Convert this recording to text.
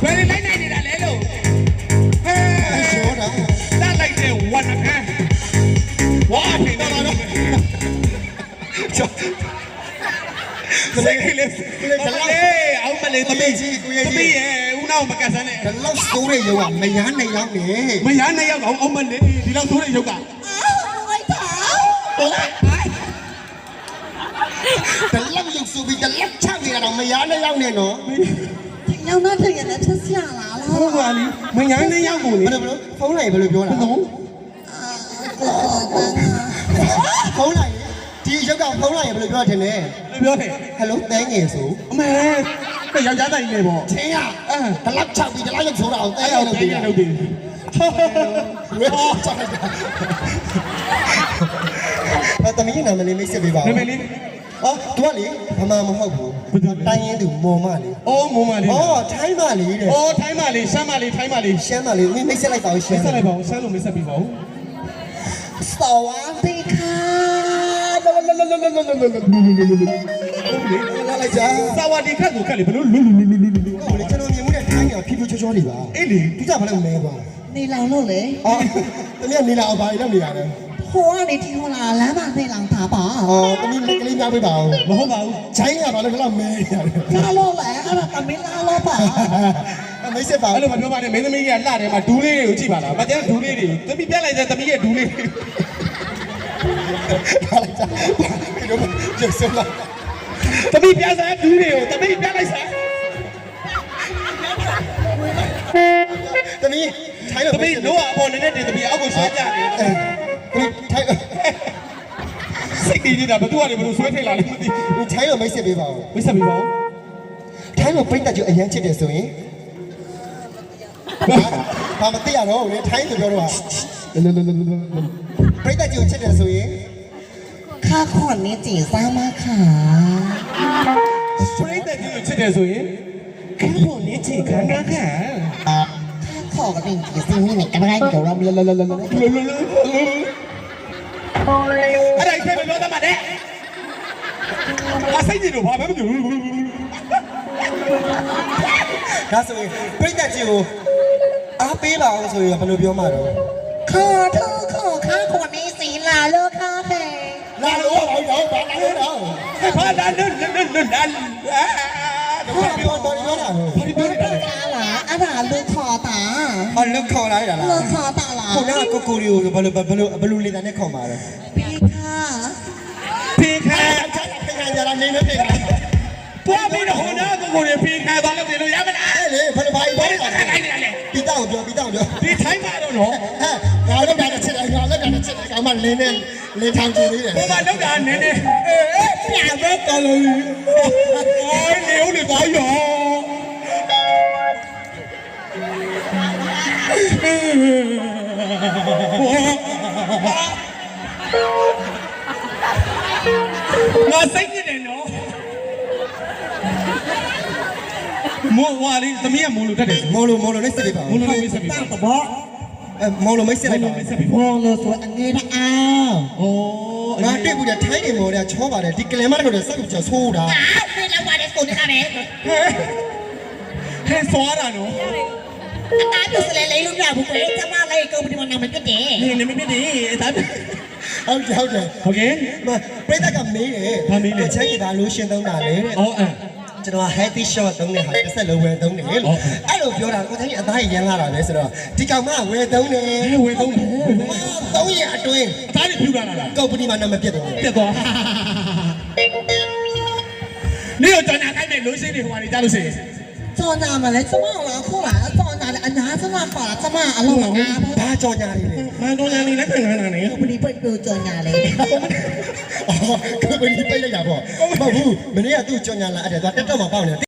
ဘယ်နဲ့နိုင်နေတာလဲလို့ဟဲ့ကျော်တာတက်လိုက်တဲ့ဝါနကဝါနေတော့ကျော်စိတ်ကလေးအောင်မလေးတမေကြီးကိုရဲ့ကြီးဦးနောက်မကဆန်းနဲ့ဒီလောက်ဆိုးတဲ့ရုပ်ကမရနိုင်ရောက်နေမရနိုင်ရောက်အောင်မလေးဒီလောက်ဆိုးတဲ့ရုပ်ကတော်လိုက်တလောက်ရုပ်ဆိုပြီးတလောက်ချနေတာတော့မရနိုင်ရောက်နေနော်ညောင်းတော့တကယ်လည်းဆက်ရလာလားဟုတ်ပါလေမရနိုင်ရောက်ဘူးလေဘယ်လိုဖုန်းလိုက်ဘယ်လိုပြောတာဖုန်းလိုက်ဒီရုပ်ကဖုန်းလိုက်ဘယ်လိုပြောတယ်လဲဘယ်လိုပြောတယ်ဟယ်လိုတဲငယ်ဆိုအမေယောက်ျားတိုင်းနေပေါ့ချင်းရတလောက်ချပြီးတလောက်ရုပ်ဆိုတာအောင်တဲငယ်လို့ပြောတယ်တမီးနာမလေးမိတ်ဆက်ပေးပါဦးနာမလေးအော်သူကလေဗမာမဟုတ်ဘူးတိုင်းရင်းသူမော်မလေးအော်မော်မလေးအော်ထိုင်းမလေးတဲ့အော်ထိုင်းမလေးရှမ်းမလေးထိုင်းမလေးရှမ်းမလေးမိတ်ဆက်လိုက်ပါဦးရှမ်းမိတ်ဆက်လိုက်ပါဦးရှမ်းလို့မိတ်ဆက်ပေးပါဦးสวัสดีค่ะอะไรจ้าสวัสดีค่ะกูခက်လေဘလို့ကျွန်တော်မြင်မှုတဲ့ထိုင်းကဖြည်းဖြည်းချောချောနေပါအေးလေသူကဘာလဲမဲပါနေလောင်လို့လေအော်တမီးကနေလောင်ဘာလို့နေရလဲဟိုကနေထီဟိုလာလမ်းမနေလောင်တာပါဟောတမီးကလေးများပေးပါဦးမဟုတ်ပါဘူးဂျိုင်းကဘာလို့ခလောက်မဲရတယ်လာလို့လေအဲ့ဒါတမီးလာလို့ပါမိတ်ဆက်ပါအဲ့လိုမပြောပါနဲ့မင်းသမီးကလှတယ်မှာဒူးလေးတွေကိုကြည့်ပါလားမကျန်ဒူးလေးတွေတမီးပြလိုက်တဲ့တမီးရဲ့ဒူးလေးဟာလိုက်ကြဒီလိုကျစလာတမီးပြစားဒူးတွေကိုတမီးပြလိုက်စားတမီးထိုင်လို့တမီးလို့အပေါ်နေတဲ့တမီးအောက်ကိုဆွဲပြတယ်ထိုင်စိတ်ကြီးနေတာဘသူကလည်းဘလို့ဆွဲထိတ်လာလဲမသိဘူးထိုင်လို့မိတ်ဆက်ပေးပါဦးမိတ်ဆက်ပေးပါဦးထိုင်လို့ပြိတ္တကျအရန်ချစ်တယ်ဆိုရင်ဘာမသိရတော့လေထိုင်းဆိုပြောတော့ပြိတ္တကျချစ်တယ်ဆိုရင်ข้าขวัญนี่จีซ่ามากค่ะပြိတ္တကျချစ်တယ်ဆိုရင်ข้าขวัญนี่จีขันนะค่ะข้าขอเป็นจีซีนี่เนี่ยกระไรเดี๋ยวเราအဲ့ဒါခဲမပြောတတ်ပါနဲ့အစိတ်ကြီးတော့ဘာမှမပြောဘူးဒါဆိုရင်ပြိတ္တကျကိုအားပေးပါအောင်ဆိုရင်ဘယ်လိုပြောမှာတော့ขอโทษขอข้าขวัญนี่สีลาเลิกค่ะแค่လာလို့ဘာလို့ဘာလို့တော့ဘာလာလို့လာတော့ဘာပြောတာလဲဘာပြောတာလဲအဲ့ဒါလူခေါ်တာအော်လူခေါ်လာရလားလူခေါ်တာလားခုနကကိုကိုရီကိုဘယ်လိုလေတန်းနဲ့ခေါ်မှာလဲဖေခါဖေခါကြလားနေမဖေခါတွားပြီးတော့ဟိုနာကိုကိုရီဖေခါသွားလို့ပြင်လို့ရမလားလေဘယ်လိုဘာလို့ခိုင်းနေလဲပြီးတော့ပြောဒီထိုင်းမှာတော့နော်ငါလောက်တာတစ်ချက်ငါလောက်တာတစ်ချက်ကောင်မလင်းနေထောင်ကြည့်သေးတယ်ဘယ်မှာလောက်တာနင်းနေပြာပဲတော်လို့အိုးနေဦးနေသွားရောငါစိတ်ညစ်တယ်နော်မော်ဝါလေးသမီးကမော်လို့တက်တယ်မော်လို့လက်စစ်ပေးပါမော်လို့လက်စစ်ပေးပါဘောမော်လို့မိတ်ဆက်လိုက်ပါမော်လို့ဆိုအနေနဲ့အောင်ဩငါတွေ့ဘူးတဲ့ထိုင်းနေမော်တဲ့ချောပါတယ်ဒီကလင်မတော့စက်ကိုချဆိုးတာဖေးလောက်ပါတယ်ဆိုနေတာပဲဟဲ့ဆွာတာနော်အသားပြုစလဲလေးလို့ပြဘူးကွယ်ကျမလေးကုမ္ပဏီမှာနာမည်ပြတယ်နေမပြတယ်အသားဟုတ်ကဲ့ပြိတ္တကမေးတယ်ချမ်းရည်သာလို့ရှင်းသုံးတာလေတဲ့ဩကျွန်တော် healthy shot သုံးတဲ့ဟာတစ်ဆက်လုံးဝယ်သုံးတယ်လို့အဲ့လိုပြောတာကိုချမ်းရည်အသားရမ်းလာတာပဲဆိုတော့ဒီကောင်မဝယ်သုံးတယ်3ရက်အတွင်းအသားတွေဖြူလာလားကုမ္ပဏီမှာနာမည်ပြတ်သွားနေတော့ကျွန်တော်ခိုင်းတဲ့လို့ရှင်းနေဟိုမှာနေကြလို့ရှိရင်ကြော်ညာမလဲကျမလာခေါ်လာကြော်ညာလည်းအညာကျမပါကျမအလုံးလုံးဘာကြော်ညာလေးလဲမန်ကြော်ညာလေးလည်းပြန်လာနေကုမ္ပဏီပိတ်လို့ကြော်ညာလေးအော်ကုမ္ပဏီပိတ်လိုက်တာပေါ့မဟုတ်ဘူးမနေ့ကသူ့ကြော်ညာလာအဲ့ဒါတက်တော့မှပေါက်နေတာ